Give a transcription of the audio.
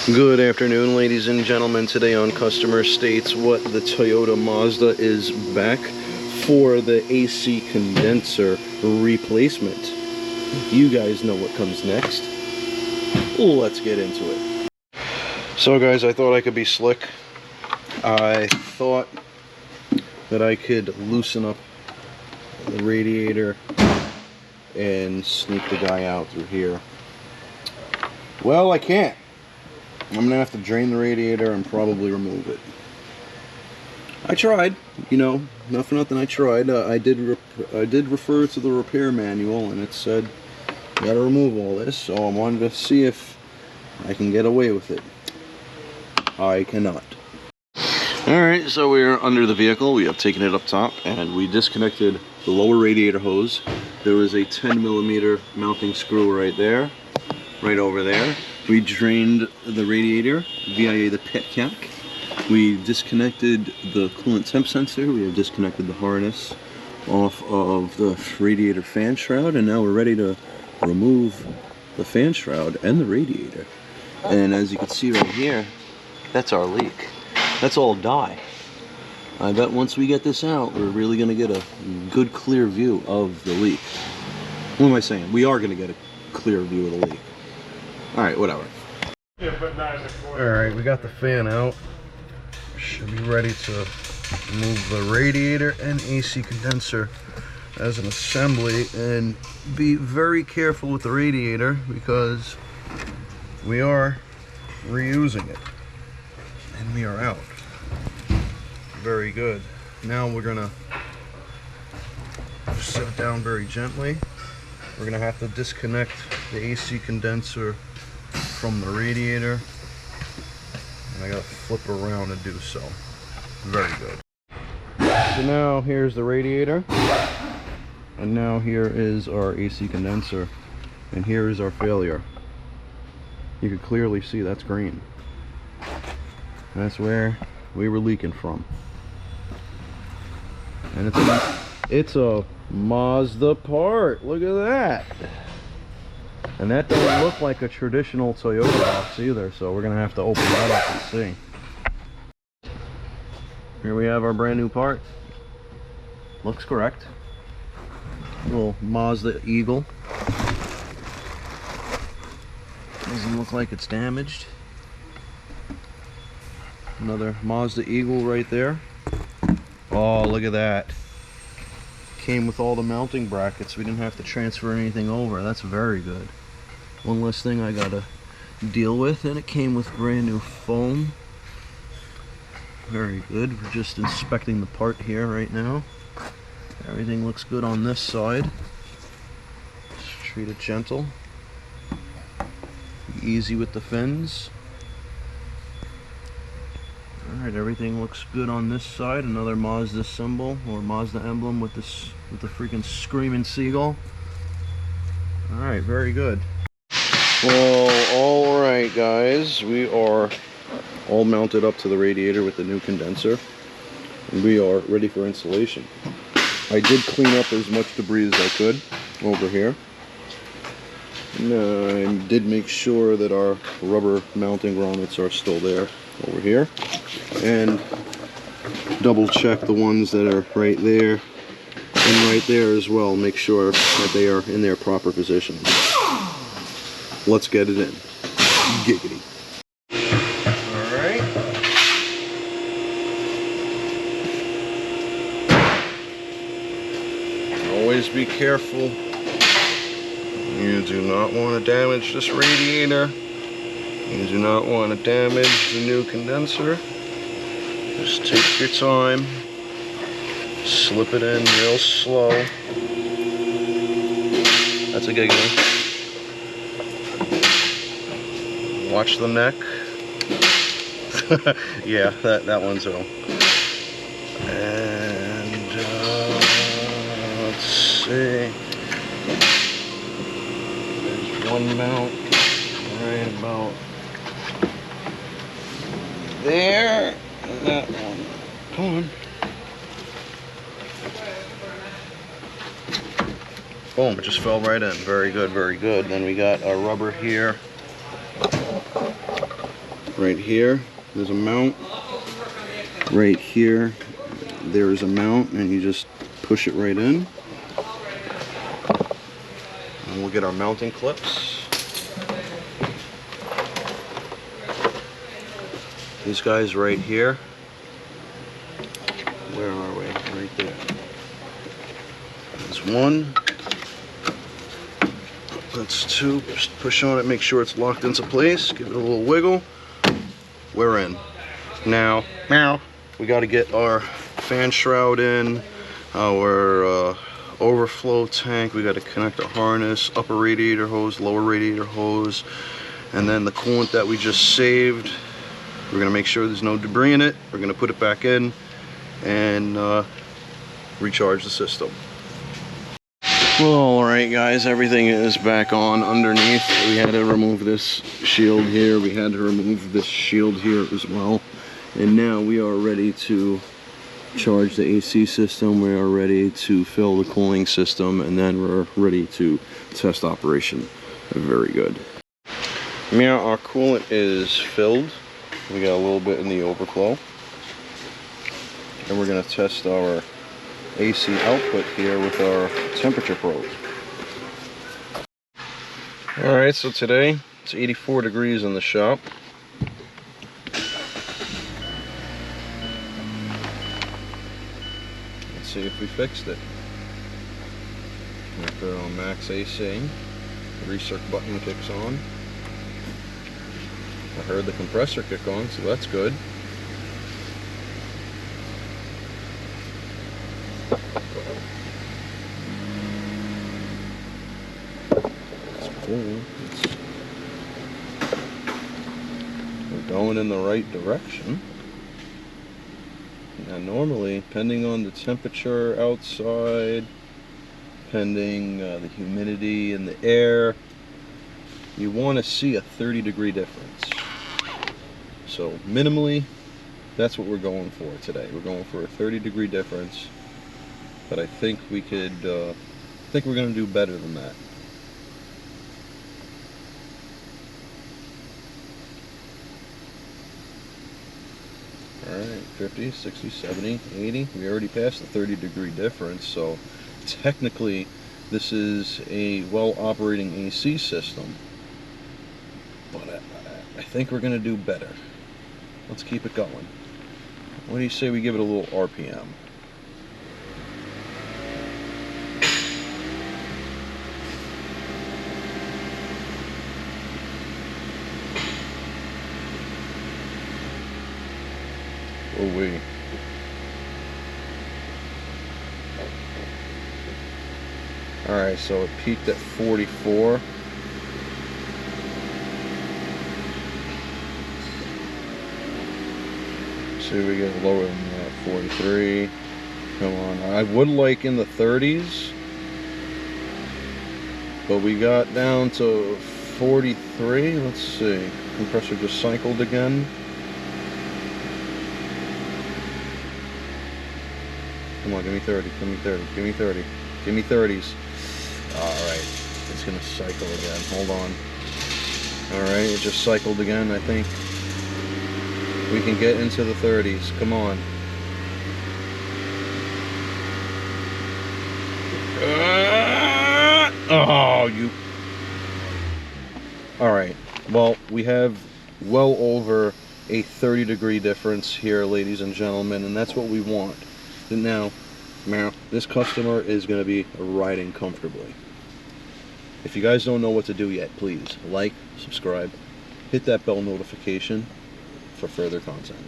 Good afternoon, ladies and gentlemen. Today on Customer States What, the Toyota Mazda is back for the AC condenser replacement. You guys know what comes next. Let's get into it. So guys, I thought I could be slick. I thought that I could loosen up the radiator and sneak the guy out through here. Well, I can't. I'm gonna have to drain the radiator and probably remove it. I tried, you know, nothing. I tried. I did refer to the repair manual, and it said you gotta remove all this. So I wanted to see if I can get away with it. I cannot. All right, so we're under the vehicle. We have taken it up top, and we disconnected the lower radiator hose. There was a 10mm mounting screw right there, right over there. We drained the radiator via the pet cap. We disconnected the coolant temp sensor. We have disconnected the harness off of the radiator fan shroud, and now we're ready to remove the fan shroud and the radiator. And as you can see right here, that's our leak. That's all dye. I bet once we get this out, we're really going to get a good clear view of the leak. What am I saying? We are going to get a clear view of the leak. Alright, whatever. Alright, we got the fan out. Should be ready to remove the radiator and AC condenser as an assembly, and be very careful with the radiator because we are reusing it and we are out. Very good. Now we're gonna set it down very gently. We're gonna have to disconnect the AC condenser from the radiator, and I gotta flip around and do so. Very good. So now here's the radiator, and now here is our AC condenser, and here is our failure. You can clearly see that's green. That's where we were leaking from, and it's a Mazda part. Look at that. And that doesn't look like a traditional Toyota box either, so we're gonna have to open that up and see. Here we have our brand new part. Looks correct. Little Mazda Eagle. Doesn't look like it's damaged. Another Mazda Eagle right there. Oh, look at that. Came with all the mounting brackets. We didn't have to transfer anything over. That's very good. One less thing I gotta deal with, and it came with brand new foam. Very good. We're just inspecting the part here right now. Everything looks good on this side. Just treat it gentle. Easy with the fins. Alright, everything looks good on this side. Another Mazda symbol or Mazda emblem with this, with the freaking screaming seagull. Alright, very good. Well, alright guys, we are all mounted up to the radiator with the new condenser, and we are ready for installation. I did clean up as much debris as I could over here. And I did make sure that our rubber mounting grommets are still there over here, and double check the ones that are right there and right there as well. Make sure that they are in their proper positions. Let's get it in. Giggity. Alright. Always be careful. You do not want to damage this radiator. You do not want to damage the new condenser. Just take your time. Slip it in real slow. That's a giggity. Watch the neck. Yeah, that one's wrong. And let's see. There's one mount right about there. And that one. Come on. Boom, it just fell right in. Very good, very good. Then we got our rubber here. Right here, there's a mount. Right here, there's a mount, and you just push it right in. And we'll get our mounting clips. These guys right here. Where are we? Right there. There's one. That's two. Just push on it, make sure it's locked into place. Give it a little wiggle. We're in. Now, we got to get our fan shroud in, our overflow tank. We got to connect our harness, upper radiator hose, lower radiator hose, and then the coolant that we just saved. We're going to make sure there's no debris in it. We're going to put it back in and recharge the system. Well, alright guys, everything is back on underneath. We had to remove this shield here. We had to remove this shield here as well. And now we are ready to charge the AC system. We are ready to fill the cooling system, and then we're ready to test operation. Very good. Now our coolant is filled. We got a little bit in the overflow. And we're going to test our AC output here with our temperature probe. Alright, so today it's 84 degrees in the shop. Let's see if we fixed it. Put it on max AC. The recirc button kicks on. I heard the compressor kick on, so that's good. We're going in the right direction. Now normally, depending on the temperature outside, depending the humidity in the air, you want to see a 30-degree difference. So minimally, that's what we're going for today. We're going for a 30-degree difference, but I think we could, I think we're going to do better than that. Alright, 50, 60, 70, 80. We already passed the 30-degree difference, so technically this is a well-operating AC system. But I think we're going to do better. Let's keep it going. What do you say we give it a little RPM? Oh wait. Alright, so it peaked at 44. See if we get lower than that. 43. Come on. I would like in the 30s, but we got down to 43. Let's see. Compressor just cycled again. Come on, give me 30, give me 30, give me 30, give me 30s. Alright, it's gonna cycle again. Hold on. Alright, it just cycled again. I think we can get into the 30s. Come on. Oh, you. Alright, well, we have well over a 30-degree difference here, ladies and gentlemen, and that's what we want. Now, this customer is going to be riding comfortably. If you guys don't know what to do yet, please like, subscribe, hit that bell notification for further content.